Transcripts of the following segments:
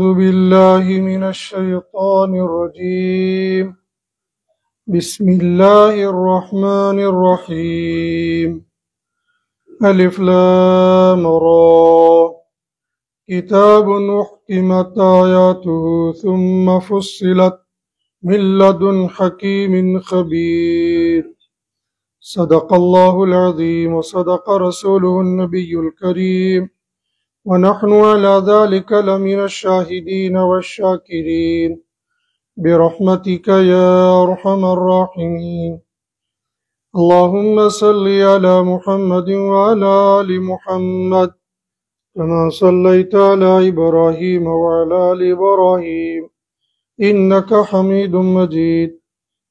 أعوذ بالله من الشيطان الرجيم بسم الله الرحمن الرحيم ألف لام را كتاب أحكمت آياته ثم فصلت من لدن حكيم خبير صدق الله العظيم وصدق رسوله النبي الكريم ونحن على ذلك لمن الشاهدين والشاكرين برحمتك يا أرحم الراحمين اللهم صل على محمد وعلى آل محمد كما صليت على إبراهيم وعلى آل إبراهيم إنك حميد مجيد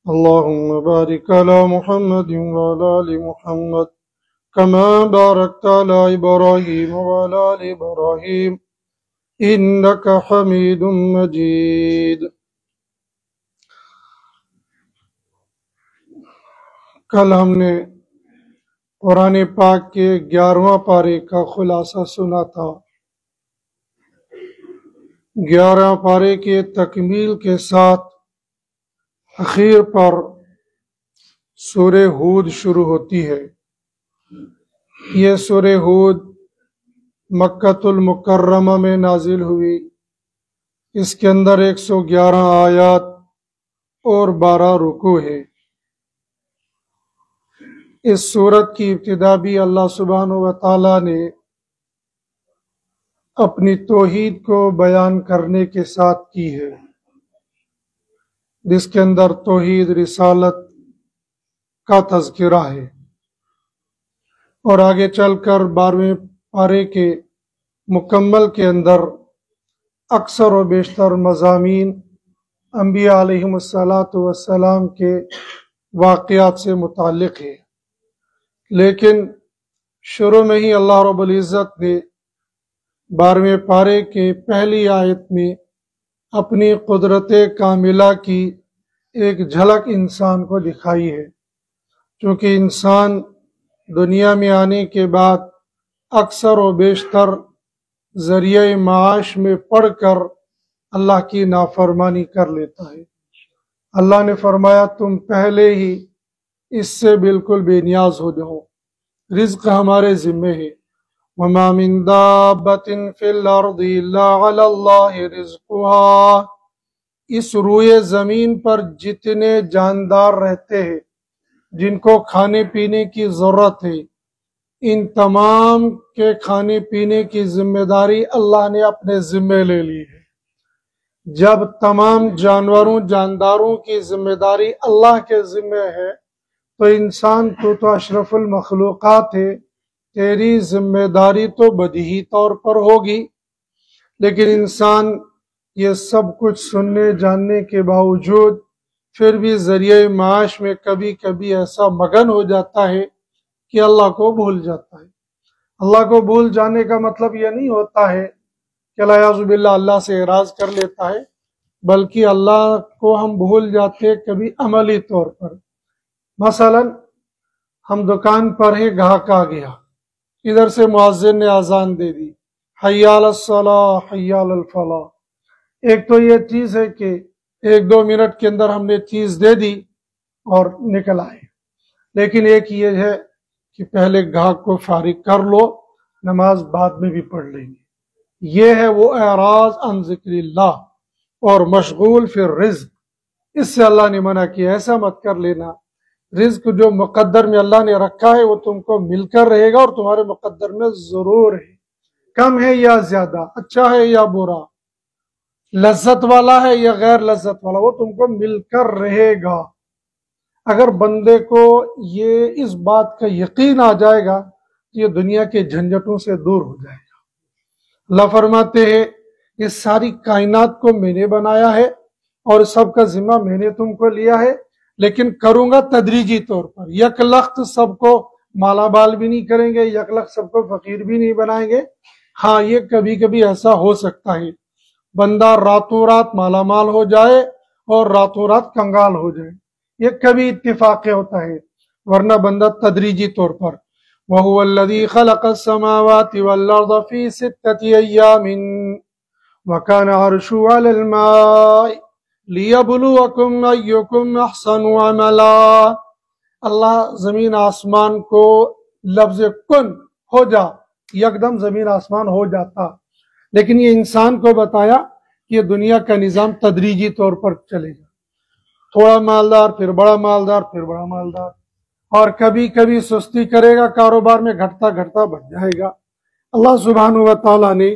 اللهم بارك على محمد وعلى آل محمد كما باركت على إبراهيم وعلى آل إبراهيم إنك حميد مجيد۔ کل ہم نے قرآن پاک کے 11واں پارے کا خلاصہ سنا تھا۔ 11 پارے کے تکمیل کے ساتھ اخیر پر سورہ ہود شروع ہوتی ہے۔ یہ سورہ ہود مکۃ المکرمہ میں نازل ہوئی۔ اس کے اندر 111 آیات اور 12 رکوع ہے۔ اس سورت کی ابتدا بھی اللہ سبحانہ و تعالی نے اپنی توحید کو بیان کرنے کے ساتھ کی ہے، جس کے اندر توحید رسالت کا تذکرہ ہے، اور آگے چل کر 12ویں پارے کے مکمل کے اندر اکثر و بیشتر مضامین انبیاء علیہم السلام کے واقعات سے متعلق ہے، لیکن شروع میں ہی اللہ رب العزت نے 12ویں پارے کے پہلی آیت میں اپنی قدرت کاملہ کی ایک جھلک انسان کو دکھائی ہے۔ چونکہ انسان دنیا میں آنے کے بعد اکثر و بیشتر ذریعہ معاش میں پڑھ کر اللہ کی نافرمانی کر لیتا ہے۔ اللہ نے فرمایا تم پہلے ہی اس سے بالکل بے نیاز ہو جاؤ، رزق ہمارے ذمے ہے۔ وَمَا مِن دَابَّةٍ فِي الْأَرْضِ إِلَّا عَلَى اللَّهِ رِزْقُهَا، اس روئے زمین پر جتنے جاندار رہتے ہیں جن کو کھانے پینے کی ضرورت ہے، ان تمام کے کھانے پینے کی ذمہ داری اللہ نے اپنے ذمے لے لی ہے۔ جب تمام جانوروں جانداروں کی ذمہ داری اللہ کے ذمے ہے تو انسان تو اشرف المخلوقات ہے، تیری ذمہ داری تو بدیہی طور پر ہوگی۔ لیکن انسان یہ سب کچھ سننے جاننے کے باوجود پھر بھی ذریعہ معاش میں کبھی کبھی ایسا مگن ہو جاتا ہے کہ اللہ کو بھول جاتا ہے۔ اللہ کو بھول جانے کا مطلب یہ نہیں ہوتا ہے کہ اعوذ باللہ اللہ سے اعراض کر لیتا ہے، بلکہ اللہ کو ہم بھول جاتے کبھی عملی طور پر۔ مثلا ہم دکان پر ہیں، گاہک آ گیا، ادھر سے مؤذن نے اذان دے دی، حی علی الصلاۃ حی علی الفلاح۔ ایک تو یہ چیز ہے کہ 1-2 منٹ کے اندر ہم نے چیز دے دی اور نکل آئے، لیکن ایک یہ ہے کہ پہلے گاہک کو فارغ کر لو، نماز بعد میں بھی پڑھ لیں گے۔ یہ ہے وہ اعراض عن ذکر اللہ اور مشغول فی الرزق۔ اس سے اللہ نے منع کیا، ایسا مت کر لینا، رزق جو مقدر میں اللہ نے رکھا ہے وہ تم کو مل کر رہے گا اور تمہارے مقدر میں ضرور ہے، کم ہے یا زیادہ، اچھا ہے یا برا، لذت والا ہے یا غیر لذت والا، وہ تم کو مل کر رہے گا۔ اگر بندے کو یہ اس بات کا یقین آ جائے گا تو یہ دنیا کے جھنجھٹوں سے دور ہو جائے گا۔ اللہ فرماتے ہیں یہ ساری کائنات کو میں نے بنایا ہے اور سب کا ذمہ میں نے تم کو لیا ہے، لیکن کروں گا تدریجی طور پر۔ یک لخت سب کو مالا بال بھی نہیں کریں گے، یک لخت سب کو فقیر بھی نہیں بنائیں گے۔ ہاں یہ کبھی کبھی ایسا ہو سکتا ہے، بندہ راتوں رات مالا مال ہو جائے اور راتوں رات کنگال ہو جائے، یہ کبھی اتفاق ہوتا ہے، ورنہ بندہ تدریجی طور پر۔ وَهُوَ الَّذِي خَلَقَ السَّمَاوَاتِ وَالْأَرْضَ فِي 6 أَيَّامٍ وَكَانَ عَرْشُهُ عَلَى الْمَاءِ لِيَبْلُوَكُمْ أَيُّكُمْ أَحْسَنُ عَمَلًا۔ اللہ زمین آسمان کو لفظ کن ہو جا، یکدم زمین آسمان ہو جاتا، لیکن یہ انسان کو بتایا کہ یہ دنیا کا نظام تدریجی طور پر چلے گا، تھوڑا مالدار پھر بڑا مالدار پھر بڑا مالدار، اور کبھی کبھی سستی کرے گا، کاروبار میں گھٹتا گھٹتا بڑھ جائے گا۔ اللہ سبحانہ و تعالیٰ نے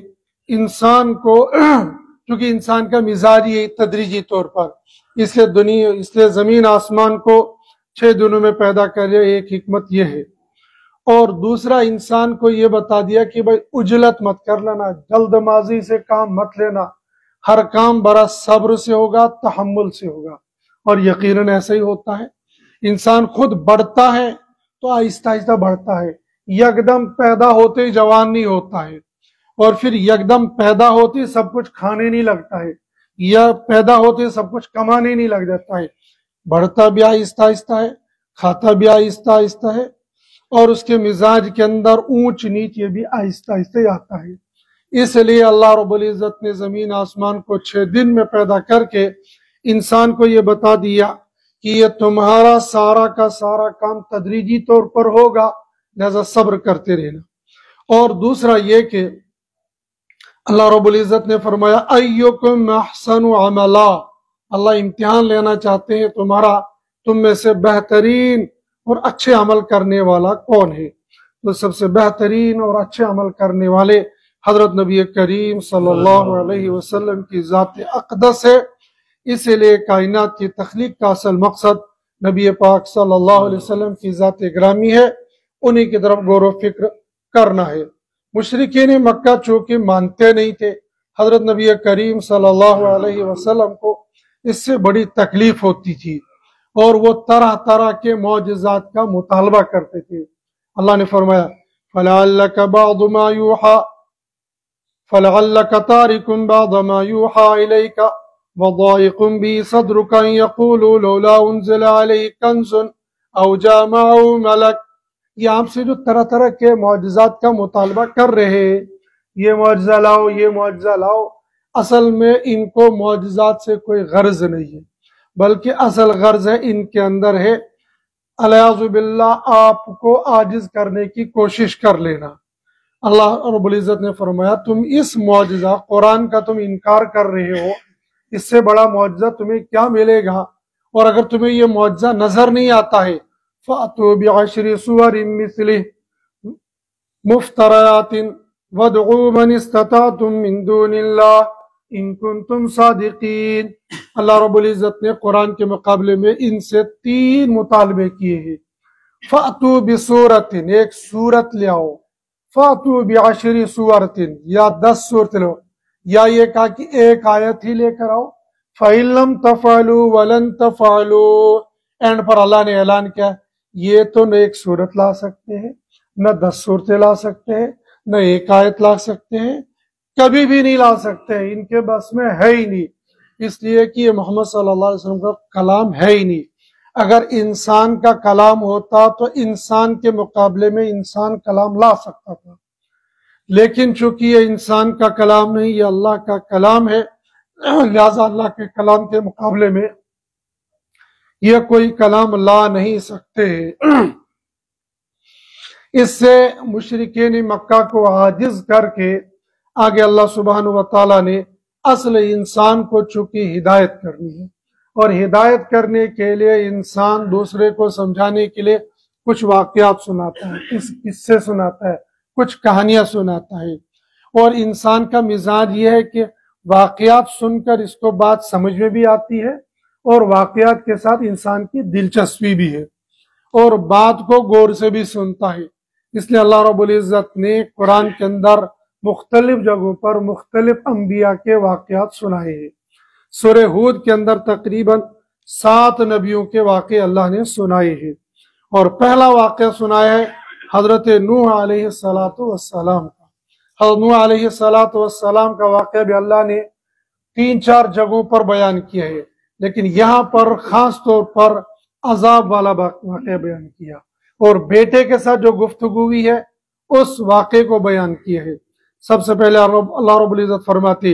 انسان کو چونکہ انسان کا مزاج یہ تدریجی طور پر، اس لیے زمین آسمان کو 6 دنوں میں پیدا کر لیا، ایک حکمت یہ ہے۔ اور دوسرا انسان کو یہ بتا دیا کہ بھائی عجلت مت کر لینا، جلد بازی سے کام مت لینا، ہر کام بڑا صبر سے ہوگا، تحمل سے ہوگا، اور یقیناً ایسا ہی ہوتا ہے۔ انسان خود بڑھتا ہے تو آہستہ آہستہ بڑھتا ہے، یکدم پیدا ہوتے ہی جوان نہیں ہوتا ہے، اور پھر یکدم پیدا ہوتے سب کچھ کھانے نہیں لگتا ہے، یا پیدا ہوتے سب کچھ کمانے نہیں لگ جاتا ہے، بڑھتا بھی آہستہ آہستہ ہے، کھاتا بھی آہستہ آہستہ ہے، اور اس کے مزاج کے اندر اونچ نیچ یہ بھی آہستہ آہستہ آتا ہے۔ اس لیے اللہ رب العزت نے زمین آسمان کو 6 دن میں پیدا کر کے انسان کو یہ بتا دیا کہ یہ تمہارا سارا کا سارا کام تدریجی طور پر ہوگا، لہذا صبر کرتے رہنا۔ اور دوسرا یہ کہ اللہ رب العزت نے فرمایا ایکم احسن عملا، اللہ امتحان لینا چاہتے ہیں تم میں سے بہترین اور اچھے عمل کرنے والا کون ہے؟ تو سب سے بہترین اور اچھے عمل کرنے والے حضرت نبی کریم صلی اللہ علیہ وسلم کی ذات اقدس ہے۔ اسی لیے کائنات کی تخلیق کا اصل مقصد نبی پاک صلی اللہ علیہ وسلم کی ذات گرامی ہے، انہی کی طرف غور و فکر کرنا ہے۔ مشرکین مکہ چونکہ مانتے نہیں تھے حضرت نبی کریم صلی اللہ علیہ وسلم کو، اس سے بڑی تکلیف ہوتی تھی، اور وہ طرح طرح کے معجزات کا مطالبہ کرتے تھے۔ اللہ نے فرمایا فَلَعَلَّكَ بَعْضُ مَا يُوحَى فَلَعَلَّكَ تَارِكٌ بَعْضَ مَا يُوحَى إِلَيْكَ وَضَائِقٌ بِهِ صَدْرُكَ أَن يَقُولُوا لَوْلَا أُنزِلَ عَلَيْهِ كَنزٌ أَوْ جَاءَ مَعَهُ مَلَكٌ۔ یہ آپ سے جو طرح طرح کے معجزات کا مطالبہ کر رہے ہیں، یہ معجزہ لاؤ یہ معجزہ لاؤ، اصل میں ان کو معجزات سے کوئی غرض نہیں ہے، بلکہ اصل غرض ہے ان کے اندر ہے الیاذ باللہ آپ کو عاجز کرنے کی کوشش کر لینا۔ اللہ رب العزت نے فرمایا تم اس معجزہ قرآن کا تم انکار کر رہے ہو، اس سے بڑا معجزہ تمہیں کیا ملے گا؟ اور اگر تمہیں یہ معجزہ نظر نہیں آتا ہے فَأْتُوا بِعَشْرِ سُوَرٍ مِثْلِهِ مُفْتَرَيَاتٍ وَادْعُوا مَنِ اسْتَطَعْتُم مِّن دُونِ اللَّهِ إِن كُنتُمْ صَادِقِينَ۔ اللہ رب العزت نے قرآن کے مقابلے میں ان سے 3 مطالبے کیے ہیں۔ فَأْتُوا بِسُورَةٍ، ایک سورت لے آؤ، فَأْتُوا بِعَشْرِ سُوَرٍ، یا 10 سورت لے آؤ، یا یہ کہا کہ ایک آیت ہی لے کر آؤ، فَإِن لَّمْ تَفْعَلُوا وَلَن تَفْعَلُوا، اینڈ پر اللہ نے اعلان کیا یہ تو نہ ایک سورت لا سکتے ہیں، نہ 10 صورتیں لا سکتے ہیں، نہ ایک آیت لا سکتے ہیں، کبھی بھی نہیں لا سکتے، ان کے بس میں ہے ہی نہیں، اس لیے کہ یہ محمد صلی اللہ علیہ وسلم کا کلام ہے ہی نہیں۔ اگر انسان کا کلام ہوتا تو انسان کے مقابلے میں انسان کلام لا سکتا تھا، لیکن چونکہ یہ انسان کا کلام نہیں، یہ اللہ کا کلام ہے، لہذا اللہ کے کلام کے مقابلے میں یہ کوئی کلام لا نہیں سکتے۔ اس سے مشرکین مکہ کو عاجز کر کے آگے اللہ سبحانہ و تعالیٰ نے اصل انسان کو چونکہ ہدایت کرنی ہے، اور ہدایت کرنے کے لیے انسان دوسرے کو سمجھانے کے لیے کچھ واقعات سناتا ہے، کچھ قصے سناتا ہے، کچھ کہانیاں سناتا ہے، اور انسان کا مزاج یہ ہے کہ واقعات سن کر اس کو بات سمجھ میں بھی آتی ہے، اور واقعات کے ساتھ انسان کی دلچسپی بھی ہے، اور بات کو غور سے بھی سنتا ہے۔ اس لیے اللہ رب العزت نے قرآن کے اندر مختلف جگہوں پر مختلف انبیاء کے واقعات سنائے ہیں۔ سورہ ہود کے اندر تقریباً 7 نبیوں کے واقعے اللہ نے سنائے ہیں، اور پہلا واقعہ سنایا ہے حضرت نوح علیہ السلام کا۔ حضرت نوح علیہ السلام کا واقعہ بھی اللہ نے 3-4 جگہوں پر بیان کیا ہے، لیکن یہاں پر خاص طور پر عذاب والا واقعہ بیان کیا، اور بیٹے کے ساتھ جو گفتگو ہوئی ہے اس واقعے کو بیان کیا ہے۔ سب سے پہلے اللہ رب العزت فرماتے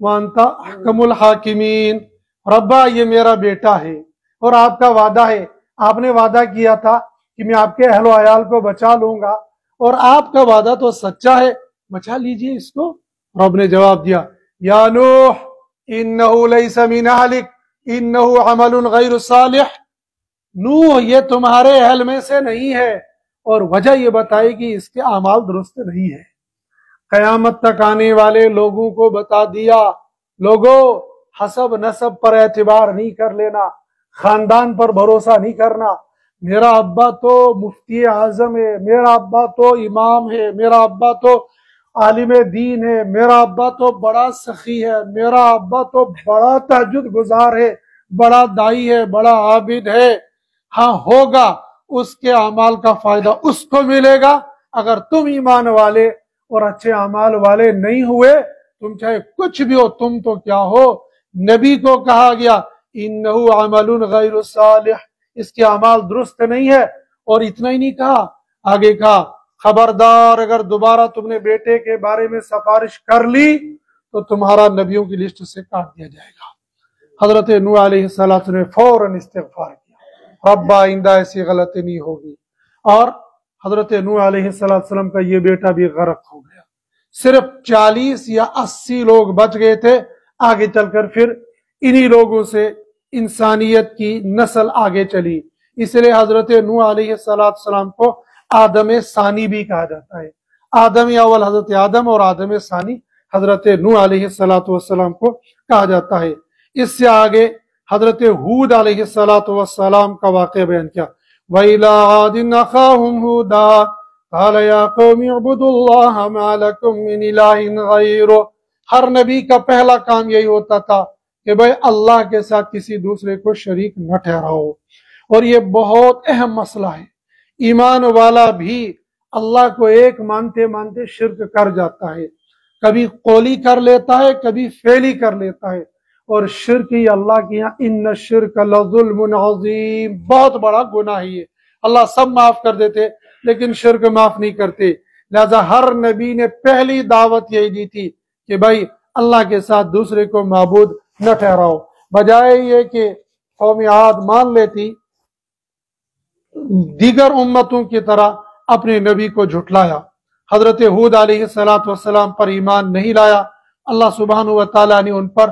وانت احکم الحاکمین۔ ربا یہ میرا بیٹا ہے اور آپ کا وعدہ ہے، آپ نے وعدہ کیا تھا کہ میں آپ کے اہل و عیال کو بچا لوں گا، اور آپ کا وعدہ تو سچا ہے، بچا لیجئے اس کو۔ رب نے جواب دیا یا نوح انہ لیس من اہلک انہ عمل غیر صالح، نوح یہ تمہارے اہل میں سے نہیں ہے، اور وجہ یہ بتائی کہ اس کے اعمال درست نہیں ہے۔ قیامت تک آنے والے لوگوں کو بتا دیا، لوگوں حسب نسب پر اعتبار نہیں کر لینا، خاندان پر بھروسہ نہیں کرنا، میرا ابا تو مفتی اعظم ہے، میرا ابا تو امام ہے، میرا ابا تو عالم دین ہے، میرا ابا تو بڑا سخی ہے، میرا ابا تو بڑا تہجد گزار ہے، بڑا دائی ہے، بڑا عابد ہے۔ ہاں ہوگا، اس کے اعمال کا فائدہ اس کو ملے گا۔ اگر تم ایمان والے اور اچھے اعمال والے نہیں ہوئے، تم چاہے کچھ بھی ہو، تم تو کیا ہو؟ نبی کو کہا گیا انہو عمل غیر صالح، اس کے اعمال درست نہیں ہے، اور اتنا ہی نہیں کہا، آگے کہا خبردار اگر دوبارہ تم نے بیٹے کے بارے میں سفارش کر لی تو تمہارا نبیوں کی لسٹ سے کاٹ دیا جائے گا۔ حضرت نوح علیہ السلام نے فوراً استغفار کیا، ربا آئندہ ایسی غلطی نہیں ہوگی، اور حضرت نوح علیہ السلام کا یہ بیٹا بھی غرق ہو گیا۔ صرف 40 یا 80 لوگ بچ گئے تھے، آگے چل کر پھر انہی لوگوں سے انسانیت کی نسل آگے چلی، اس لیے حضرت نوح علیہ السلام کو آدم ثانی بھی کہا جاتا ہے۔ آدم اول حضرت آدم اور آدم ثانی حضرت نوح علیہ السلام کو کہا جاتا ہے۔ اس سے آگے حضرت ہود علیہ السلام کا واقعہ بیان کیا، وَإِلَىٰ عَادٍ أَخَاهُمْ هُودًا قَالَ يَا قَوْمِ اعْبُدُوا اللَّهَ مَا لَكُم مِّنْ إِلَٰهٍ غَيْرُهُ، ہر نبی کا پہلا کام یہی ہوتا تھا کہ بھئی اللہ کے ساتھ کسی دوسرے کو شریک نہ ٹھہراؤ، اور یہ بہت اہم مسئلہ ہے۔ ایمان والا بھی اللہ کو ایک مانتے مانتے شرک کر جاتا ہے، کبھی قولی کر لیتا ہے، کبھی فعلی کر لیتا ہے، اور شرک ہی اللہ کی یہاں ان الشرک لظلم عظیم، بہت بڑا گناہ ہے۔ اللہ سب معاف کر دیتے لیکن شرک معاف نہیں کرتے، لہذا ہر نبی نے پہلی دعوت یہی دی تھی کہ بھائی اللہ کے ساتھ دوسرے کو معبود نہ ٹھہراؤ، بجائے یہ کہ قوم عاد مان لیتی، دیگر امتوں کی طرح اپنے نبی کو جھٹلایا، حضرت ہود علیہ السلام پر ایمان نہیں لایا، اللہ سبحانہ و تعالیٰ نے ان پر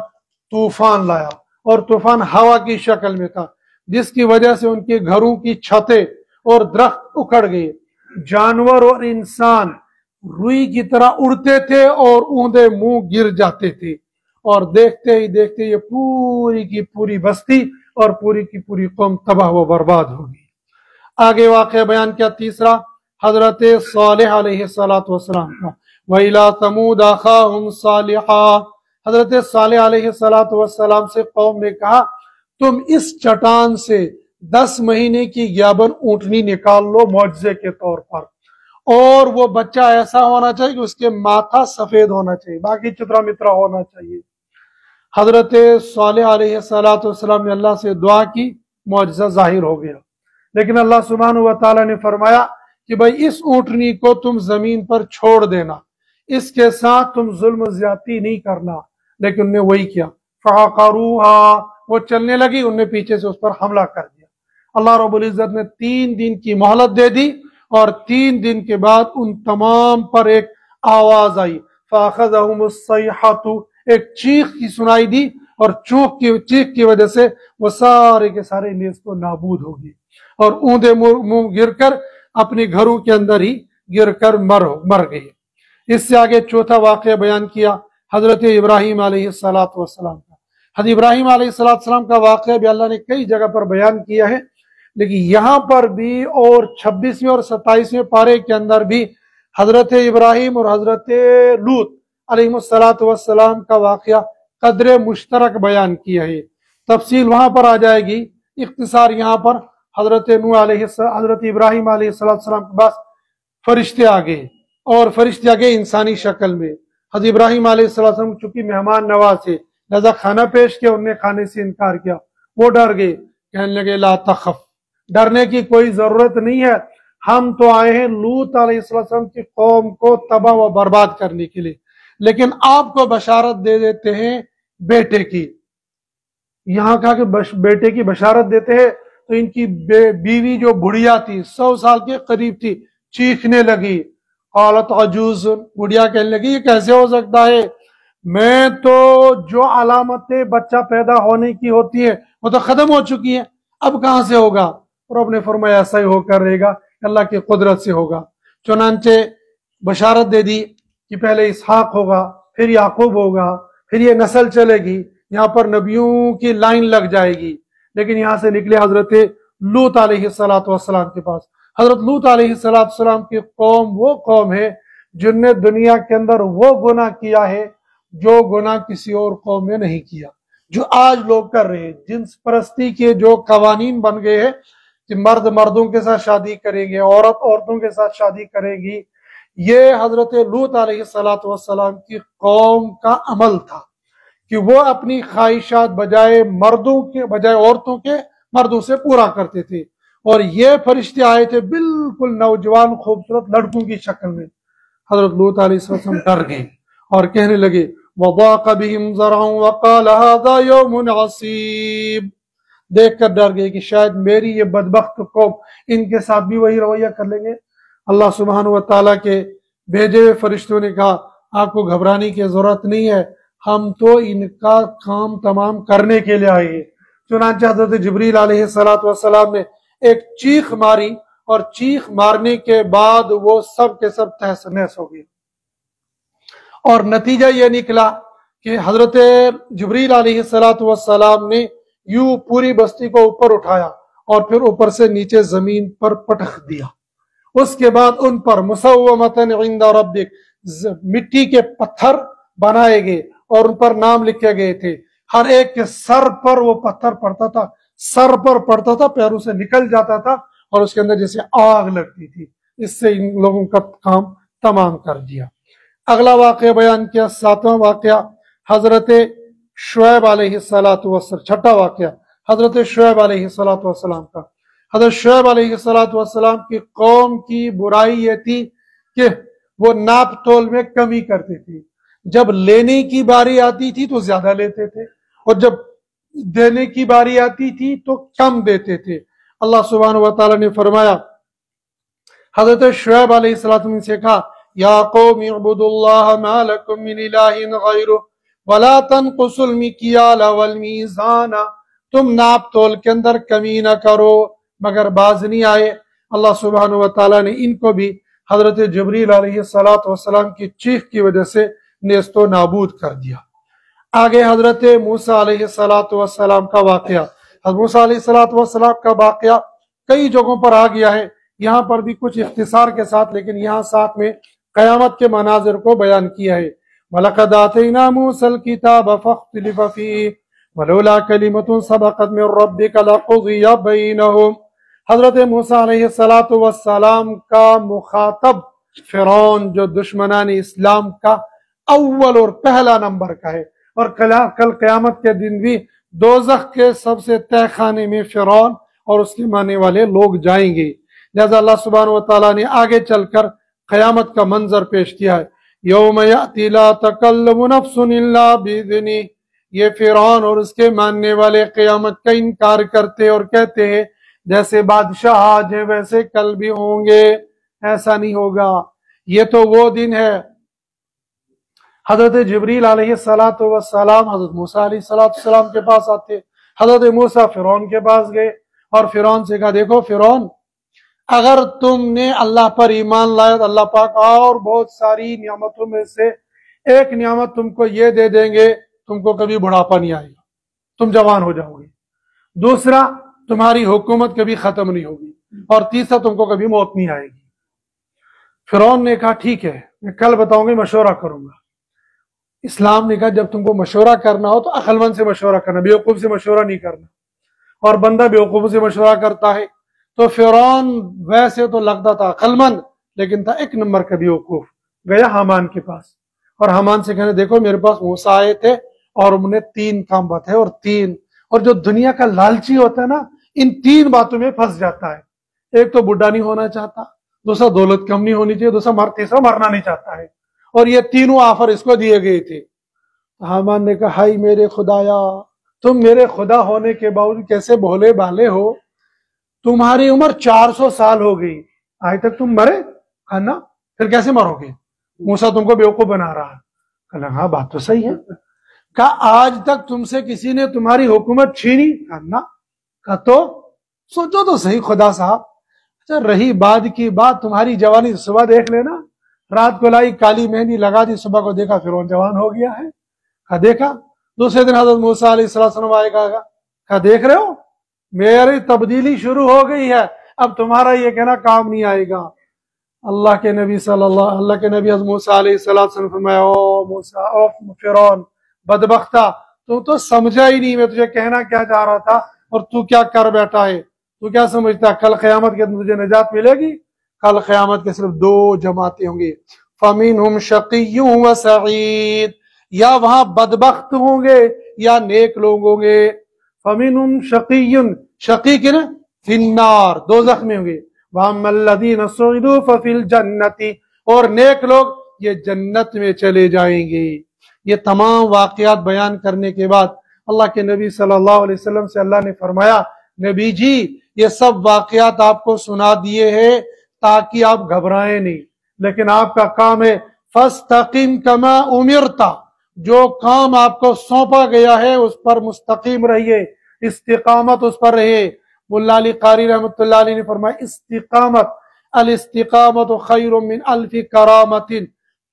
طوفان لایا، اور طوفان ہوا کی شکل میں تھا، جس کی وجہ سے ان کے گھروں کی چھتیں اور درخت اکھڑ گئے، جانور اور انسان روئی کی طرح اڑتے تھے اور اوندے منہ گر جاتے تھے، اور دیکھتے ہی دیکھتے یہ پوری کی پوری بستی اور پوری کی پوری قوم تباہ و برباد ہوگی۔ آگے واقعہ بیان کیا تیسرا، حضرت صالح علیہ السلام کا، وَإِلَىٰ ثَمُودَ أَخَاهُمْ صَالِحًا، حضرت صالح علیہ السلام سے قوم نے کہا تم اس چٹان سے 10 مہینے کی گیابن اونٹنی نکال لو معجزے کے طور پر، اور وہ بچہ ایسا ہونا چاہیے کہ اس کے ماتھا سفید ہونا چاہیے، باقی چترا مترا ہونا چاہیے۔ حضرت صالح علیہ السلام نے اللہ سے دعا کی، معجزہ ظاہر ہو گیا، لیکن اللہ سبحانہ و تعالیٰ نے فرمایا کہ بھئی اس اونٹنی کو تم زمین پر چھوڑ دینا، اس کے ساتھ تم ظلم و زیادتی نہیں کرنا، لیکن انہوں نے وہی کیا، فَعَقَرُوهَا، وہ چلنے لگی، انہوں نے پیچھے سے اس پر حملہ کر دیا۔ اللہ رب العزت نے 3 دن کی مہلت دے دی، اور 3 دن کے بعد ان تمام پر ایک آواز آئی، فَأَخَذَهُمُ الصَّيْحَةُ، ایک چیخ کی سنائی دی، اور چیخ کی وجہ سے وہ سارے کے سارے نیز کو نابود ہو گئے، اور اوندے منہ گر کر اپنے گھروں کے اندر ہی گر کر مر گئے۔ اس سے آگے چوتھا واقعہ بیان کیا حضرت ابراہیم علیہ السلام کا۔ حضرت ابراہیم علیہ السلام کا واقعہ بھی اللہ نے کئی جگہ پر بیان کیا ہے، لیکن یہاں پر بھی اور 26ویں اور 27ویں پارے کے اندر بھی حضرت ابراہیم اور حضرت لوط علیہ السلام کا واقعہ قدر مشترک بیان کیا ہے، تفصیل وہاں پر آ جائے گی، اختصار یہاں پر حضرت ابراہیم علیہ السلام کے پاس فرشتے آ گئے، اور فرشتے آ گئے انسانی شکل میں۔ حضرت ابراہیم علیہ السلام چونکہ مہمان نواز تھے، لہذا کھانا پیش کیا، انہوں نے کھانے سے انکار کیا، وہ ڈر گئے، کہنے لگے لا تخف، ڈرنے کی کوئی ضرورت نہیں ہے، ہم تو آئے ہیں لوط علیہ السلام کی قوم کو تباہ و برباد کرنے کے لیے، لیکن آپ کو بشارت دے دیتے ہیں بیٹے کی. یہاں کہا کہ بیٹے کی بشارت دیتے ہیں تو ان کی بیوی جو بڑھیا تھی 100 سال کے قریب تھی چیخنے لگی. قالت عجوز, بڑھیا کہنے لگی یہ کیسے ہو سکتا ہے, میں تو جو علامتیں بچہ پیدا ہونے کی ہوتی ہے وہ تو ختم ہو چکی ہیں, اب کہاں سے ہوگا؟ اور رب نے فرمایا ایسا ہی ہو کر رہے گا, اللہ کی قدرت سے ہوگا. چنانچہ بشارت دے دی کہ پہلے اسحاق ہوگا, پھر یعقوب ہوگا, پھر یہ نسل چلے گی, یہاں پر نبیوں کی لائن لگ جائے گی. لیکن یہاں سے نکلے حضرت لوط علیہ السلام کے پاس. حضرت لوط علیہ السلام کی قوم وہ قوم ہے جن نے دنیا کے اندر وہ گناہ کیا ہے جو گناہ کسی اور قوم نے نہیں کیا, جو آج لوگ کر رہے ہیں. جنس پرستی کے جو قوانین بن گئے ہیں کہ مرد مردوں کے ساتھ شادی کریں گے, عورت عورتوں کے ساتھ شادی کرے گی, یہ حضرت لوط علیہ السلام کی قوم کا عمل تھا کہ وہ اپنی خواہشات بجائے مردوں کے بجائے عورتوں کے مردوں سے پورا کرتے تھے. اور یہ فرشتے آئے تھے بالکل نوجوان خوبصورت لڑکوں کی شکل میں. حضرت لوط علیہ السلام ڈر گئے اور کہنے لگے وضاق بهم ذرعا وقال هذا يوم عصیب, دیکھ کر ڈر گئے کہ شاید میری یہ بدبخت قوم ان کے ساتھ بھی وہی رویہ کر لیں گے. اللہ سبحانہ و تعالیٰ کے بھیجے ہوئے فرشتوں نے کہا آپ کو گھبرانے کی ضرورت نہیں ہے, ہم تو ان کا کام تمام کرنے کے لیے آئے ہیں. چنانچہ حضرت جبریل علیہ السلام نے ایک چیخ ماری اور چیخ مارنے کے بعد وہ سب کے سب تہس نہس ہو گئے. اور نتیجہ یہ نکلا کہ حضرت جبریل علیہ السلام نے یوں پوری بستی کو اوپر اٹھایا اور پھر اوپر سے نیچے زمین پر پٹخ دیا. اس کے بعد ان پر مسومتن عند ربک, مٹی کے پتھر بنائے گئے اور ان پر نام لکھے گئے تھے. ہر ایک کے سر پر وہ پتھر پڑتا تھا, سر پر پڑتا تھا, پیروں سے نکل جاتا تھا اور اس کے اندر جیسے آگ لگتی تھی. اس سے ان لوگوں کا کام تمام کر دیا. اگلا واقعہ بیان کیا, 7واں واقعہ حضرت شعیب علیہ السلام, چھٹا واقعہ حضرت شعیب علیہ السلام کا. حضرت شعیب علیہ السلام کی قوم کی برائی یہ تھی کہ وہ ناپ تول میں کمی کرتے تھے. جب لینے کی باری آتی تھی تو زیادہ لیتے تھے اور جب دینے کی باری آتی تھی تو کم دیتے تھے. اللہ سبحانہ و تعالیٰ نے فرمایا حضرت شعیب علیہ السلام سے کہا یا قوم اعبدوا اللہ ما لکم من الہ غیرہ ولا تنقصوا المکیال والمیزان, تم ناپ تول کے اندر کمی نہ کرو. مگر باز نہیں آئے. اللہ سبحانہ و تعالیٰ نے ان کو بھی حضرت جبریل علیہ السلام کی چیخ کی وجہ سے نیست و نابود کر دیا. آگے حضرت موسیٰ علیہ السلام کا واقعہ. حضرت موسیٰ علیہ السلام کا واقعہ کئی جگہوں پر آ گیا ہے, یہاں پر بھی کچھ اختصار کے ساتھ, لیکن یہاں ساتھ میں قیامت کے مناظر کو بیان کیا ہے. وَلَقَدْ آتَيْنَا مُوسَى الْكِتَابَ فَاخْتَلَفَ فِيهِ وَلَوْلَا كَلِمَةٌ سَبَقَتْ مِنْ رَبِّكَ لَقُضِيَ بَيْنَهُمْ. حضرت موسیٰ علیہ السلام کا مخاطب فرعون جو دشمنان اسلام کا اول اور پہلا نمبر کا ہے, اور کل قیامت کے دن بھی دوزخ کے سب سے تہ خانے میں فرعون اور اس کے ماننے والے لوگ جائیں گے. لہذا اللہ سبحانہ و تعالیٰ نے آگے چل کر قیامت کا منظر پیش کیا ہے. یوم یأتی لا تکلم نفس الا بإذنہ, یہ فرعون اور اس کے ماننے والے قیامت کا انکار کرتے اور کہتے ہیں جیسے بادشاہ آج ہیں ویسے کل بھی ہوں گے. ایسا نہیں ہوگا, یہ تو وہ دن ہے. حضرت جبریل علیہ السلام حضرت موسیٰ علیہ السلام کے پاس آتے. حضرت موسیٰ فرعون کے پاس گئے اور فرعون سے کہا دیکھو فرعون, اگر تم نے اللہ پر ایمان لایا تو اللہ پاک اور بہت ساری نعمتوں میں سے ایک نعمت تم کو یہ دے دیں گے, تم کو کبھی بڑھاپا نہیں آئے گا, تم جوان ہو جاؤ گے. دوسرا, تمہاری حکومت کبھی ختم نہیں ہوگی. اور تیسرا, تم کو کبھی موت نہیں آئے گی. فرعون نے کہا ٹھیک ہے میں کل بتاؤں گا, مشورہ کروں گا. اسلام نے کہا جب تم کو مشورہ کرنا ہو تو عقل مند سے مشورہ کرنا, بیوقوف سے مشورہ نہیں کرنا. اور بندہ بیوقوف سے مشورہ کرتا ہے. تو فرعون ویسے تو لگتا تھا عقل مند لیکن تھا ایک نمبر کا بیوقوف. گیا حامان کے پاس اور حامان سے کہنے دیکھو میرے پاس موسیٰ آئے تھے اور انہوں نے 3 کام بتائے, اور جو دنیا کا لالچی ہوتا ہے نا ان 3 باتوں میں پھنس جاتا ہے. ایک تو بڈھا نہیں ہونا چاہتا, دوسرا دولت کم نہیں ہونی چاہیے, تیسرا مرنا نہیں چاہتا ہے, اور یہ تینوں آفر اس کو دیے گئے تھے۔ حامان نے کہا ہائی میرے خدایا، تم میرے خدا ہونے کے باوجود کیسے بھولے بھالے ہو؟ تمہاری عمر 400 سال ہو گئی، آج تک تم مرے نا، پھر کیسے مرو گے؟ موسیٰ تم کو بیوقوف بنا رہا ہے۔ کہا ہاں بات تو صحیح ہے۔ کہا آج تک تم سے کسی نے تمہاری حکومت چھینی؟ کہا نا۔ کہا تو سوچو تو صحیح خدا صاحب، اچھا رہی بعد کی بات، تمہاری جوانی صبح دیکھ لینا، رات کو لائی کالی مہندی لگا دی، صبح کو دیکھا فرعون جوان ہو گیا ہے۔ کہا دیکھا؟ دوسرے دن حضرت موسیٰ علیہ السلام آئے گا، کہا دیکھ رہے ہو میری تبدیلی شروع ہو گئی ہے، اب تمہارا یہ کہنا کام نہیں آئے گا۔ اللہ کے نبی حضرت موسیٰ علیہ السلام نے فرمایا او موسیٰ، او فرعون بدبختہ، تو سمجھا ہی نہیں میں تجھے کہنا کیا چاہ رہا تھا، اور تو کیا کر بیٹھا ہے؟ تو کیا سمجھتا ہے کل قیامت کے دن تجھے نجات ملے گی؟ کل قیامت کے صرف 2 جماعتیں ہوں گی، فَمِنْهُمْ شَقِيٌّ وَسَعِيدٌ، یا وہاں بدبخت ہوں گے یا نیک لوگ ہوں گے۔ فَمِنْهُمْ شَقِيٌّ، شقی کے نا فی النار، دوزخ میں ہوں گے، وَأَمَّا الَّذِينَ سُعِدُوا فَفِي الْجَنَّةِ، اور نیک لوگ یہ جنت میں چلے جائیں گے۔ یہ تمام واقعات بیان کرنے کے بعد اللہ کے نبی صلی اللہ علیہ وسلم سے اللہ نے فرمایا نبی جی یہ سب واقعات آپ کو سنا دیے ہیں تاکہ آپ گھبرائیں نہیں، لیکن آپ کا کام ہے فَاسْتَقِمْ كَمَا أُمِرْتَ، جو کام آپ کو سونپا گیا ہے اس پر مستقیم رہیے، استقامت اس پر رہیے۔ مولا علی قاری رحمۃ اللہ علیہ نے فرمایا استقامت، الاستقامت خیر من 1000 کرامت،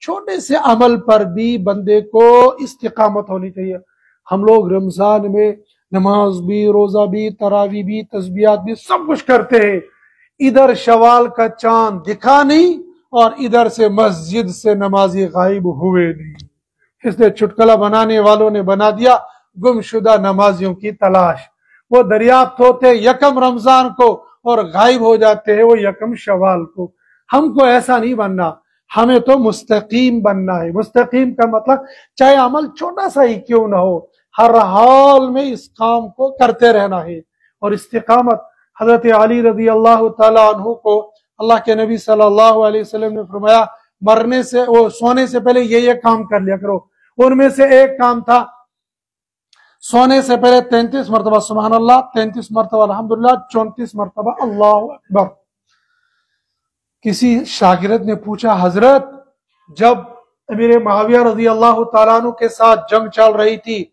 چھوٹے سے عمل پر بھی بندے کو استقامت ہونی چاہیے۔ ہم لوگ رمضان میں نماز بھی، روزہ بھی، تراویح بھی، تسبیحات بھی سب کچھ کرتے ہیں، ادھر شوال کا چاند دکھا نہیں اور ادھر سے مسجد سے نمازی غائب ہوئے نہیں، اس لیے چٹکلا بنانے والوں نے بنا دیا گمشدہ نمازیوں کی تلاش۔ وہ دریافت ہوتے یکم رمضان کو اور غائب ہو جاتے ہیں وہ یکم شوال کو۔ ہم کو ایسا نہیں بننا، ہمیں تو مستقیم بننا ہے۔ مستقیم کا مطلب چاہے عمل چھوٹا سا ہی کیوں نہ ہو، ہر حال میں اس کام کو کرتے رہنا ہے۔ اور استقامت حضرت علی رضی اللہ تعالیٰ عنہ کو اللہ کے نبی صلی اللہ علیہ وسلم نے فرمایا مرنے سے وہ سونے سے پہلے یہ کام کر لیا کرو۔ ان میں سے ایک کام تھا سونے سے پہلے 33 مرتبہ سبحان اللہ، 33 مرتبہ الحمدللہ، 34 مرتبہ اللہ اکبر۔ کسی شاگرد نے پوچھا حضرت جب امیر معاویہ رضی اللہ تعالیٰ عنہ کے ساتھ جنگ چل رہی تھی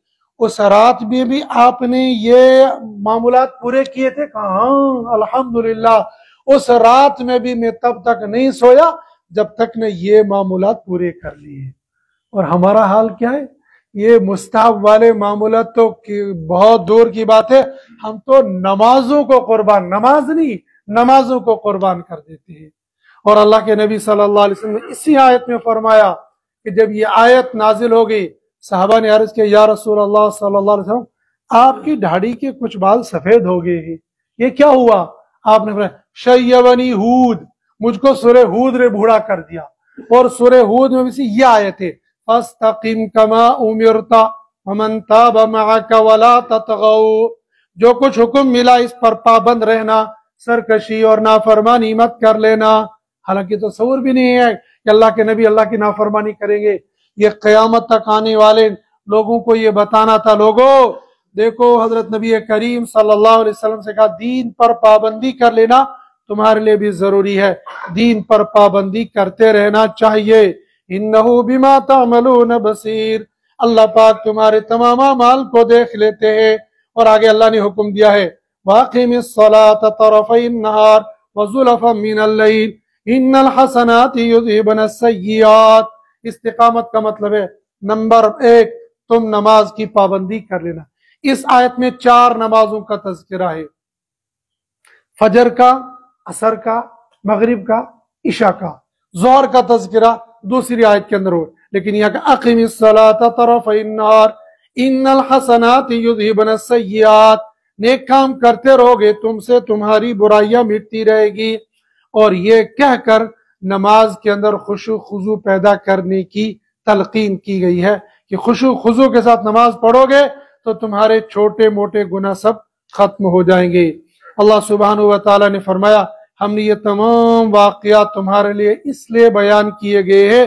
اس رات میں بھی آپ نے یہ معمولات پورے کیے تھے؟ کہا ہاں الحمدللہ، اس رات میں بھی میں تب تک نہیں سویا جب تک نے یہ معمولات پورے کر لیے۔ اور ہمارا حال کیا ہے؟ یہ مستحب والے معمولات تو بہت دور کی بات ہے، ہم تو نمازوں کو قربان، نماز نہیں نمازوں کو قربان کر دیتے ہیں۔ اور اللہ کے نبی صلی اللہ علیہ وسلم نے اسی آیت میں فرمایا کہ جب یہ آیت نازل ہو گئی صحابہ نے عرض کیا یا رسول اللہ صلی اللہ علیہ وسلم آپ کی داڑھی کے کچھ بال سفید ہو گئے ہیں، یہ کیا ہوا؟ آپ نے فرمایا شیبنی ہود، مجھ کو سورہ ہود نے بوڑھا کر دیا۔ اور سورہ ہود میں بھی یہ آیت ہے فَاسْتَقِمْ كَمَا أُمِرْتَ وَمَنْ تَابَ مَعَكَ وَلَا تَطْغَوْا، جو کچھ حکم ملا اس پر پابند رہنا، سرکشی اور نافرمانی مت کر لینا۔ حالانکہ تصور بھی نہیں ہے کہ اللہ کے نبی اللہ کی نافرمانی کریں گے۔ یہ قیامت تک آنے والے لوگوں کو یہ بتانا تھا، لوگوں دیکھو حضرت نبی کریم صلی اللہ علیہ وسلم سے کہا دین پر پابندی کر لینا تمہارے لیے بھی ضروری ہے، دین پر پابندی کرتے رہنا چاہیے۔ انہو بما تعملون بصیر، اللہ پاک تمہارے تمام اعمال کو دیکھ لیتے ہیں۔ اور آگے اللہ نے حکم دیا ہے واقم الصلاۃ طرفی النہار وزلفا من اللیل ان الحسنات یذہبن السیئات۔ استقامت کا مطلب ہے نمبر 1 تم نماز کی پابندی کر لینا۔ اس آیت میں 4 نمازوں کا تذکرہ ہے، فجر کا، عصر کا، مغرب کا، عشاء کا۔ ظہر کا تذکرہ دوسری آیت کے اندر ہو، لیکن یہاں کہ اقم الصلاۃ طرفی النہار ان الحسنات یذہبن السیئات، نیک کام کرتے رہو گے تم سے تمہاری برائیاں مٹتی رہے گی۔ اور یہ کہہ کر نماز کے اندر خشوع خضوع پیدا کرنے کی تلقین کی گئی ہے کہ خشوع خضوع کے ساتھ نماز پڑھو گے تو تمہارے چھوٹے موٹے گناہ سب ختم ہو جائیں گے۔ اللہ سبحانہ و تعالیٰ نے فرمایا ہم نے یہ تمام واقعات تمہارے لیے اس لیے بیان کیے گئے ہیں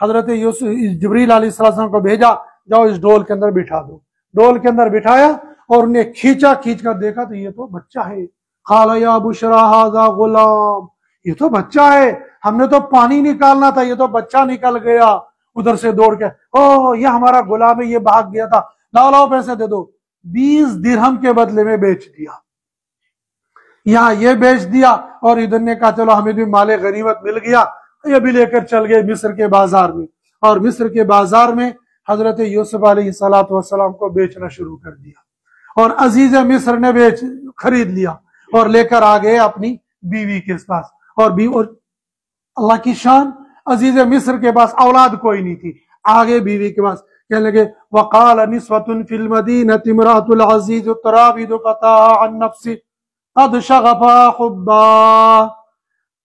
حضرت یوسف جبریل علیہ السلام کو بھیجا، جاؤ اس ڈول کے اندر بٹھا دو۔ ڈول کے اندر بٹھایا اور انہیں کھینچا، کھینچ کر دیکھا تو یہ تو بچہ ہے۔ قال یا بشرا ھذا غلام، یہ تو بچہ ہے، ہم نے تو پانی نکالنا تھا، یہ تو بچہ نکل گیا ادھر سے دوڑ کے، اوہ یہ ہمارا غلام ہے، یہ بھاگ گیا تھا، لاؤ لاؤ پیسے دے دو۔ 20 درہم کے بدلے میں بیچ دیا، یہاں یہ بیچ دیا، اور ادھر نے کہا چلو ہمیں بھی مال غنیمت مل گیا، یہ بھی لے کر چل گئے مصر کے بازار میں، اور مصر کے بازار میں حضرت یوسف علیہ السلام کو بیچنا شروع کر دیا، اور عزیز مصر نے خرید لیا اور لے کر آ گئے اپنی بیوی کے پاس، اور اللہ کی شان، عزیز مصر کے پاس اولاد کوئی نہیں تھی، آگے بیوی کے پاس کہنے لگے وقال نسوة في المدينة امرأة العزيز تراود فتاها عن نفسه قد شغفها حبا،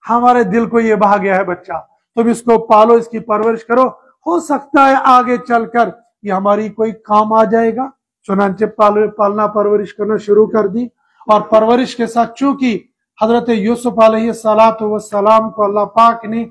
ہمارے دل کو یہ بہا گیا ہے بچہ، تم اس کو پالو، اس کی پرورش کرو، ہو سکتا ہے آگے چل کر یہ ہماری کوئی کام آ جائے گا۔ چنانچہ پالنا پرورش کرنا شروع کر دی، اور پرورش کے ساتھ چونکہ حضرت یوسف علیہ السلام کو اللہ پاک نے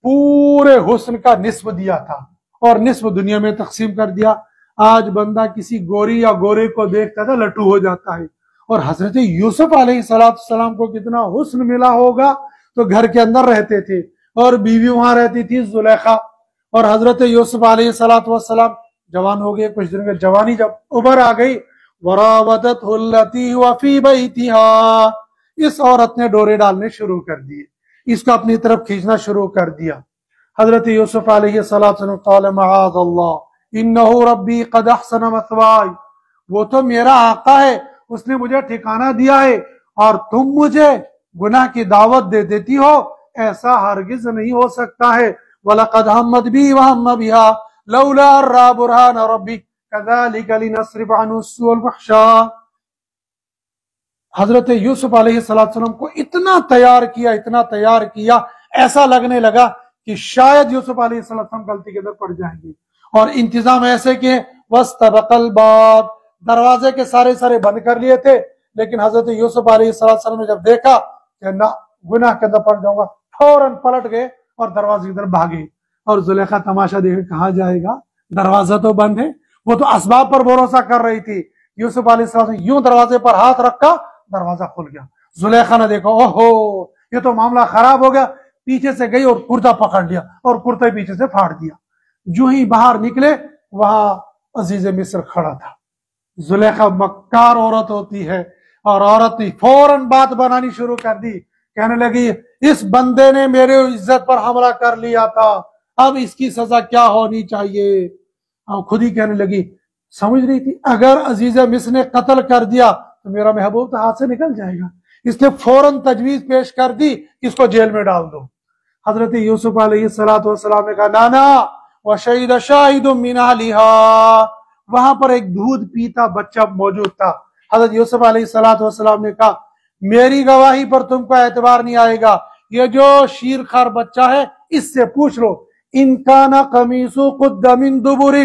پورے حسن کا نصف دیا تھا اور نصف دنیا میں تقسیم کر دیا۔ آج بندہ کسی گوری یا گورے کو دیکھتا تھا لٹو ہو جاتا ہے، اور حضرت یوسف علیہ السلام کو کتنا حسن ملا ہوگا، تو گھر کے اندر رہتے تھے اور بیوی وہاں رہتی تھی زلیخا، اور حضرت یوسف علیہ السلام جوان ہو گئے، کچھ دن میں جوانی جب ابھر آ گئی، وراودته التي هو في بيتها، اس عورت نے ڈورے ڈالنے شروع کر دیے، اس کو اپنی طرف کھینچنا شروع کر دیا۔ حضرت یوسف علیہ السلام قال معاذ اللہ انه ربی قد احسن مثواي، وہ تو میرا آقا ہے، اس نے مجھے ٹھکانہ دیا ہے، اور تم مجھے گناہ کی دعوت دے دیتی ہو، ایسا ہرگز نہیں ہو سکتا ہے۔ وَلَقَدْ هَمَّتْ بِهِ وَهَمَّ بِهَا لَوْلَا أَن رَأَىٰ بُرْهَانَ رَبِّهِ كَذَلِكَ لِنَصْرِفَ عَنْهُ السُّوءَ وَالْفَحْشَاءَ، حضرت یوسف علیہ السلام کو اتنا تیار کیا، ایسا لگنے لگا کہ شاید یوسف علیہ السلام غلطی کے اندر پڑ جائیں گے، اور انتظام ایسے کہ وَاسْتَبَقَ الْبَابَ، دروازے کے سارے بند کر لیے تھے، لیکن حضرت یوسف علیہ السلام نے جب دیکھا کہ نہ گناہ کے اندر پڑ جاؤں گا، فوراً پلٹ گئے اور دروازے کی طرف بھاگے، اور زلیخا تماشا دیکھ کہاں جائے گا، دروازہ تو بند ہے، وہ تو اسباب پر بھروسہ کر رہی تھی۔ یوسف علیہ السلام نے یوں دروازے پر ہاتھ رکھا، دروازہ کھل گیا، زلیخا نے دیکھا اوہو یہ تو معاملہ خراب ہو گیا، پیچھے سے گئی اور کرتا پکڑ لیا اور کرتے پیچھے سے پھاڑ دیا۔ جو ہی باہر نکلے وہاں عزیز مصر کھڑا تھا۔ زلیخا مکار عورت ہوتی ہے، اور عورت نے فوراً بات بنانی شروع کر دی، کہنے لگی اس بندے نے میرے عزت پر حملہ کر لیا تھا، اب اس کی سزا کیا ہونی چاہیے۔ خود ہی کہنے لگی، سمجھ رہی تھی اگر عزیز مصر نے قتل کر دیا تو میرا محبوب تو ہاتھ سے نکل جائے گا، اس نے فوراً تجویز پیش کر دی اس کو جیل میں ڈال دو۔ حضرت یوسف علیہ السلام نے کہا نانا وشہد شاہد من اہلھا، وہاں پر ایک دودھ پیتا بچہ موجود تھا۔ حضرت یوسف علیہ السلام نے کہا میری گواہی پر تم کو اعتبار نہیں آئے گا، یہ جو شیر خار بچہ ہے اس سے پوچھ لو، ان کان قمیص قد من دبر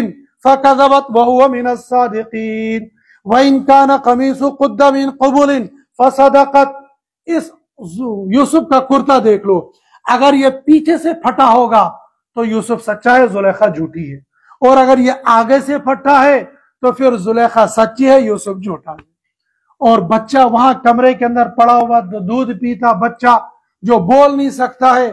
فکذبت وہو من الصادقین وان کان قمیص قد من قبل فصدقت، اس یوسف کا کرتا دیکھ لو، اگر یہ پیچھے سے پھٹا ہوگا تو یوسف سچا ہے، زلیخا جھوٹی ہے، اور اگر یہ آگے سے پھٹا ہے تو پھر زلیخا سچی ہے، یوسف جھوٹا ہے۔ اور بچہ وہاں کمرے کے اندر پڑا ہوا دودھ پیتا بچہ جو بول نہیں سکتا ہے،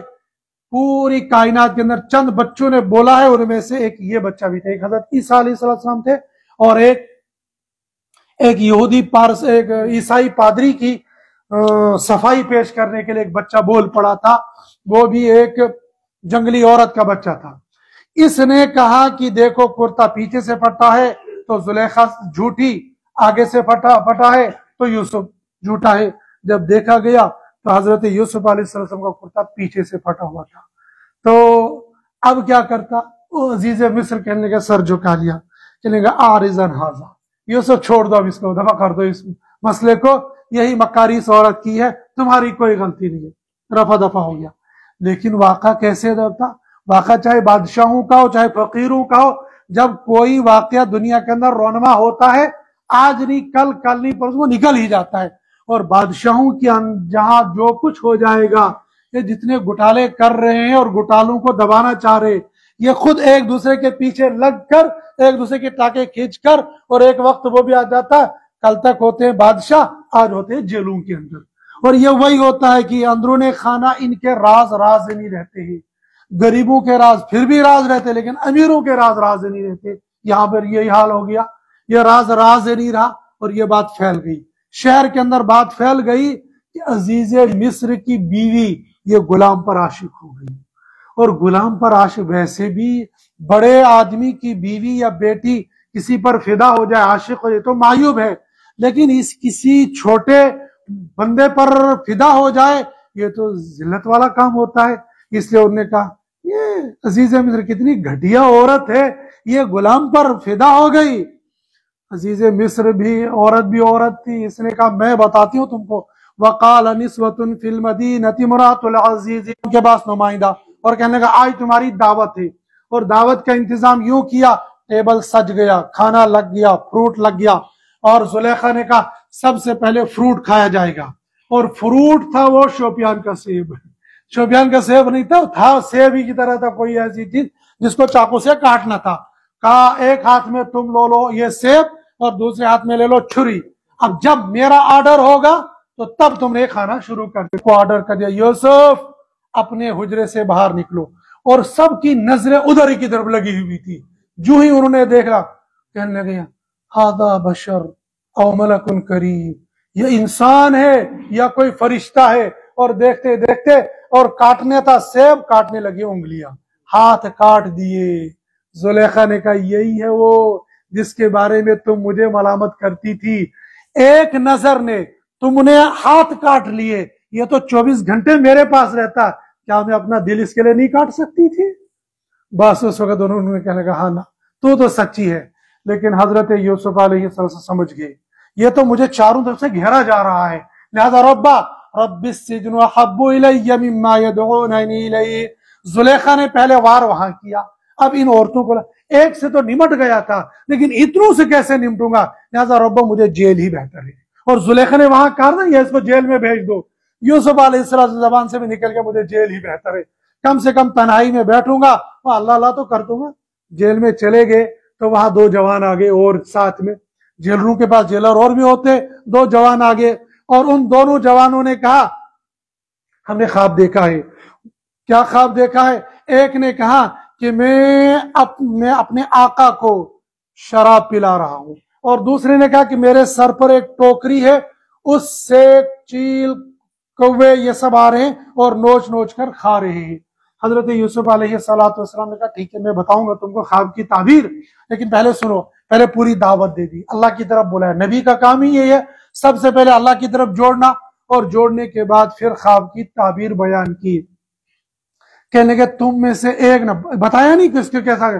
پوری کائنات کے اندر چند بچوں نے بولا ہے، ان میں سے ایک یہ بچہ بھی تھا، ایک حضرت عیسیٰ علیہ السلام تھے، اور ایک یہودی ایک عیسائی پادری کی صفائی پیش کرنے کے لیے ایک بچہ بول پڑا تھا، وہ بھی ایک جنگلی عورت کا بچہ تھا۔ اس نے کہا کہ دیکھو کرتا پیچھے سے پھٹا ہے تو زلیخا جھوٹی، آگے سے پھٹا ہے تو یوسف جھوٹا ہے۔ جب دیکھا گیا تو حضرت یوسف علیہ السلام کا کرتا پیچھے سے پھٹا ہوا تھا، تو اب کیا کرتا، وہ عزیز مصر کہنے کا سر جھکا لیا، کہنے کا آرزن حاضا، یوسف چھوڑ دو، اب اس کو دفع کر دو، اس مسئلے کو، یہی مکاری اس عورت کی ہے، تمہاری کوئی غلطی نہیں ہے، رفع دفع ہو گیا۔ لیکن واقعہ کیسے تھا؟ واقعہ چاہے بادشاہوں کا ہو چاہے فقیروں کا ہو، جب کوئی واقعہ دنیا کے اندر رونما ہوتا ہے، آج نہیں کل نہیں پرسوں وہ نکل ہی جاتا ہے، اور بادشاہوں کی جہاں جو کچھ ہو جائے گا، یہ جتنے گھٹالے کر رہے ہیں اور گھٹالوں کو دبانا چاہ رہے، یہ خود ایک دوسرے کے پیچھے لگ کر ایک دوسرے کے ٹاکے کھینچ کر، اور ایک وقت وہ بھی آ جاتا ہے کل تک ہوتے ہیں بادشاہ، آج ہوتے ہیں جیلوں کے اندر. اور یہ وہی ہوتا ہے کہ اندرون خانہ ان کے راز نہیں رہتے ہیں. غریبوں کے راز پھر بھی راز رہتے، لیکن امیروں کے راز نہیں رہتے. یہاں پر یہی حال ہو گیا، یہ راز نہیں رہا، اور یہ بات پھیل گئی شہر کے اندر. بات پھیل گئی کہ عزیز مصر کی بیوی یہ غلام پر عاشق ہو گئی. اور غلام پر عاشق، ویسے بھی بڑے آدمی کی بیوی یا بیٹی کسی پر فدا ہو جائے، عاشق ہو جائے تو معیوب ہے، لیکن کسی چھوٹے بندے پر فدا ہو جائے یہ تو ذلت والا کام ہوتا ہے. اس لیے انہوں نے کہا یہ عزیز مصر کتنی گھٹیا عورت ہے، یہ غلام پر فدا ہو گئی. عزیز مصر بھی عورت تھی. اس نے کہا میں بتاتی ہوں تم کو. وقال نسوة فی المدینۃ امرأۃ العزیز، ان کے پاس نمائندہ، اور کہنے لگا آج تمہاری دعوت ہے. اور دعوت کا انتظام یوں کیا، ٹیبل سج گیا، کھانا لگ گیا، فروٹ لگ گیا. اور زلیخا نے کہا سب سے پہلے فروٹ کھایا جائے گا. اور فروٹ تھا وہ شوپیان کا سیب. شوپیان کا سیب نہیں تھا سیب ہی کی طرح تھا، کوئی ایسی چیز جس کو چاقو سے کاٹنا تھا. کہا ایک ہاتھ میں تم لو یہ سیب اور دوسرے ہاتھ میں لے لو چھری. اب جب میرا آرڈر ہوگا تو تب تم نے کھانا شروع کر دیا. کو آرڈر کر دیا یوسف اپنے حجرے سے باہر نکلو. اور سب کی نظریں ادھر ہی کی طرف لگی ہوئی تھی. جو ہی انہوں نے دیکھا کہنے لگے ہذا بشر او ملک کریم، یہ انسان ہے یا کوئی فرشتہ ہے. اور دیکھتے دیکھتے اور کاٹنے تھا سیب، کاٹنے لگے انگلیاں، ہاتھ کاٹ دیے. زلیخا نے کہا یہی ہے وہ جس کے بارے میں تم مجھے ملامت کرتی تھی. ایک نظر نے تم نے ہاتھ کاٹ لیے، یہ تو 24 گھنٹے میرے پاس رہتا، کیا میں اپنا دل اس کے لیے نہیں کاٹ سکتی تھی؟ بس اس وقت انہوں نے کہنے لگا ہاں نا تو سچی ہے. لیکن حضرت یوسف علیہ السلام سمجھ گئے یہ تو مجھے چاروں طرف سے گھیرا جا رہا ہے، لہذا رب السجن احب الی مما یدعوننی الیہ. زلیخا نے پہلے وار وہاں کیا، اب ان عورتوں کو ایک سے تو نمٹ گیا تھا لیکن اتنوں سے کیسے نمٹوں گا، لہذا رب مجھے جیل ہی بہتر ہے. اور زلیخا نے وہاں کہا نا یہ اس کو جیل میں بھیج دو. یوسف علیہ السلام زبان سے بھی نکل کے مجھے جیل ہی بہتر ہے، کم سے کم تنہائی میں بیٹھوں گا، اللہ تو کر دوں گا. جیل میں چلے گئے تو وہاں 2 جوان آگے، اور ساتھ میں جیلروں کے پاس جیلر اور بھی ہوتے، 2 جوان آگے. اور ان دونوں جوانوں نے کہا ہم نے خواب دیکھا ہے. کیا خواب دیکھا ہے؟ ایک نے کہا کہ میں اپنے آقا کو شراب پلا رہا ہوں، اور دوسرے نے کہا کہ میرے سر پر ایک ٹوکری ہے، اس سے چیل کوے یہ سب آ رہے ہیں اور نوچ نوچ کر کھا رہے ہیں. حضرت یوسف علیہ السلام نے کہا ٹھیک ہے میں بتاؤں گا تم کو خواب کی تعبیر، لیکن پہلے سنو. پہلے پوری دعوت دے دی، اللہ کی طرف بلایا. نبی کا کام ہی یہ ہے، سب سے پہلے اللہ کی طرف جوڑنا، اور جوڑنے کے بعد پھر خواب کی تعبیر بیان کی. کہنے کہ تم میں سے ایک نہ بتایا نہیں کس کے کیسا،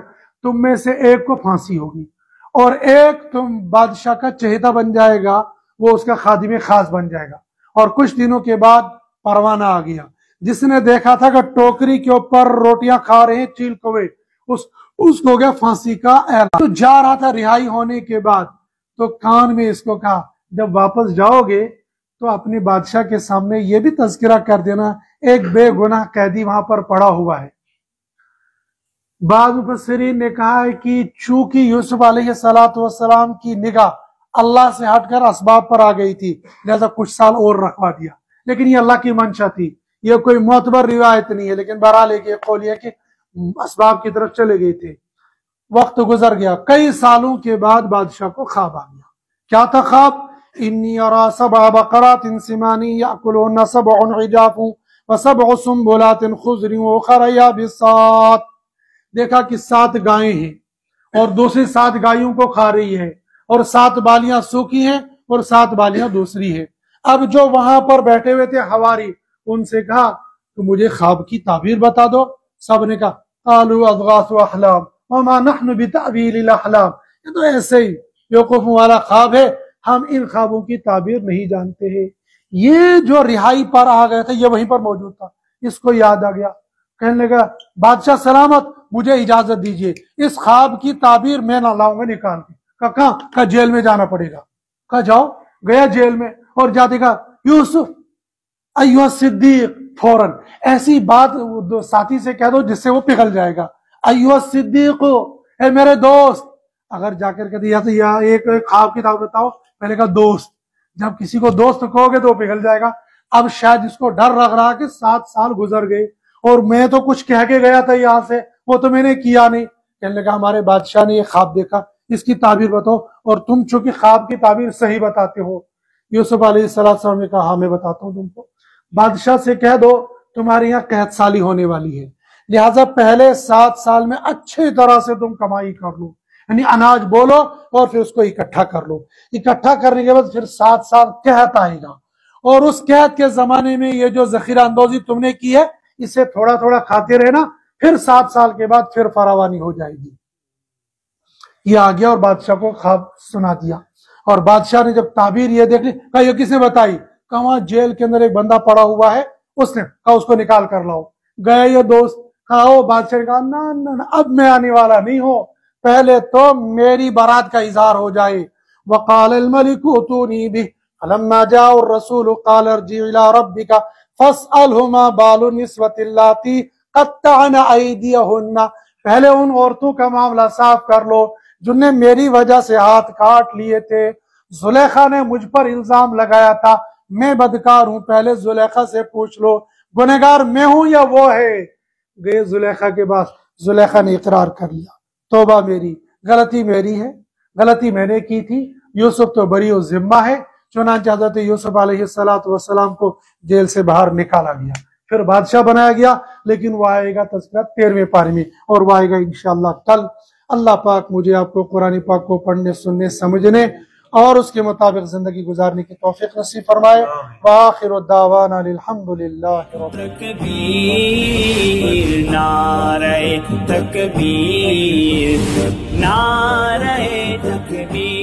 تم میں سے ایک کو پھانسی ہوگی، اور ایک تم بادشاہ کا چہیتا بن جائے گا، وہ اس کا خادم خاص بن جائے گا. اور کچھ دنوں کے بعد پروانہ آ گیا. جس نے دیکھا تھا کہ ٹوکری کے اوپر روٹیاں کھا رہے ہیں چیل کوے، اس کو گیا پھانسی کا اعلان. تو جا رہا تھا رہائی ہونے کے بعد، تو کان میں اس کو کہا جب واپس جاؤ گے تو اپنے بادشاہ کے سامنے یہ بھی تذکرہ کر دینا ایک بے گناہ قیدی وہاں پر پڑا ہوا ہے. بعض مفسرین نے کہا ہے کہ چونکہ یوسف علیہ السلام کی نگاہ اللہ سے ہٹ کر اسباب پر آ گئی تھی، لہذا کچھ سال اور رکھوا دیا. لیکن یہ اللہ کی منشا تھی، یہ کوئی معتبر روایت نہیں ہے، لیکن بہرحال ایک قول یہ کہ اسباب کی طرف چلے گئے تھے. وقت گزر گیا، کئی سالوں کے بعد بادشاہ کو خواب آ گیا. کیا تھا خواب؟ انی ارا 7 بقرات سمان یاکلون 7 عجاف و7 سنبلات خضر واخر یابسات. دیکھا کہ 7 گائیں ہیں اور دوسری 7 گایوں کو کھا رہی ہے، اور 7 بالیاں سوکھی ہیں اور 7 بالیاں دوسری ہیں. اب جو وہاں پر بیٹھے ہوئے تھے حواری، ان سے کہا تو مجھے خواب کی تعبیر بتا دو. سب نے کہا قالوا اضغاث احلام وما نحن بتأویل الاحلام، یہ تو ایسے ہی بیوقوف والا خواب ہے، ہم ان خوابوں کی تعبیر نہیں جانتے ہیں. یہ جو رہائی پر آ گئے تھے یہ وہیں پر موجود تھا، اس کو یاد آ گیا. کہنے لگا بادشاہ سلامت مجھے اجازت دیجئے، اس خواب کی تعبیر میں نہ لاؤں گا نکال کے. کہا کہاں؟ جیل میں جانا پڑے گا. کہا جاؤ. گیا جیل میں، اور جاتے کہا یوسف ایوہ صدیق، فوراً ایسی بات ساتھی سے کہہ دو جس سے وہ پگھل جائے گا. ایوہ الصدیق، اے میرے دوست. اگر جا کر کے یا ایک خواب کی تعبیر بتاؤ، پہلے کہا دوست. جب کسی کو دوست کہو گے تو وہ پگھل جائے گا. اب شاید اس کو ڈر لگ رہا کہ 7 سال گزر گئے اور میں تو کچھ کہہ کے گیا تھا یہاں سے، وہ تو میں نے کیا نہیں. کہنے لگا ہمارے بادشاہ نے یہ خواب دیکھا، اس کی تعبیر بتاؤ. اور تم چونکہ خواب کی تعبیر صحیح بتاتے ہو. یوسف علیہ السلام نے کہا ہاں میں بتاتا ہوں تم کو. بادشاہ سے کہہ دو تمہارے یہاں قحط سالی ہونے والی ہے، لہٰذا پہلے 7 سال میں اچھی طرح سے تم کمائی کر لو، یعنی اناج بولو اور پھر اس کو اکٹھا کر لو. اکٹھا کرنے کے بعد پھر 7 سال قحط آئے گا، اور اس قحط کے زمانے میں یہ جو ذخیرہ اندوزی تم نے کی ہے اسے تھوڑا تھوڑا کھاتے رہنا، پھر 7 سال کے بعد پھر فراوانی ہو جائے گی. یہ آ گیا اور بادشاہ کو خواب سنا دیا. اور بادشاہ نے جب تعبیر یہ دیکھ لی، کہا یہ کس نے بتائی؟ کہا وہاں جیل کے اندر ایک بندہ پڑا ہوا ہے، اس نے کہا اس کو نکال کر لاؤ. گئے یہ دوست، کہا بادشاہ نے کہا نہ اب میں آنے والا نہیں ہوں، پہلے تو میری برات کا اظہار ہو جائے. وقال الملك ائتوني به فلما جاء الرسول قال ارجع الى ربك فاسأله ما بال النسوة اللاتي قطعن ايديهن. پہلے ان عورتوں کا معاملہ صاف کر لو جن نے میری وجہ سے ہاتھ کاٹ لیے تھے. زلیخا نے مجھ پر الزام لگایا تھا، میں بدکار ہوں، پہلے زلیخا سے پوچھ لو گنہگار میں ہوں یا وہ ہے. گئے زلیخا کے پاس، زلیخا نے اقرار کر لیا، توبہ میری، غلطی میری ہے، غلطی میں نے کی تھی. یوسف تو بری و ذمہ ہے. چنانچہ حضرت یوسف علیہ السلام کو جیل سے باہر نکالا گیا، پھر بادشاہ بنایا گیا. لیکن وہ آئے گا تذکرہ 13ویں پارے میں، اور وہ آئے گا انشاءاللہ کل. اللہ پاک مجھے آپ کو قرآن پاک کو پڑھنے، سننے، سمجھنے اور اس کے مطابق زندگی گزارنے کی توفیق نصیب فرمائے. وآخر دعوانا الحمدللہ رب تکبیر، نعرہ تکبیر، نعرہ تکبیر.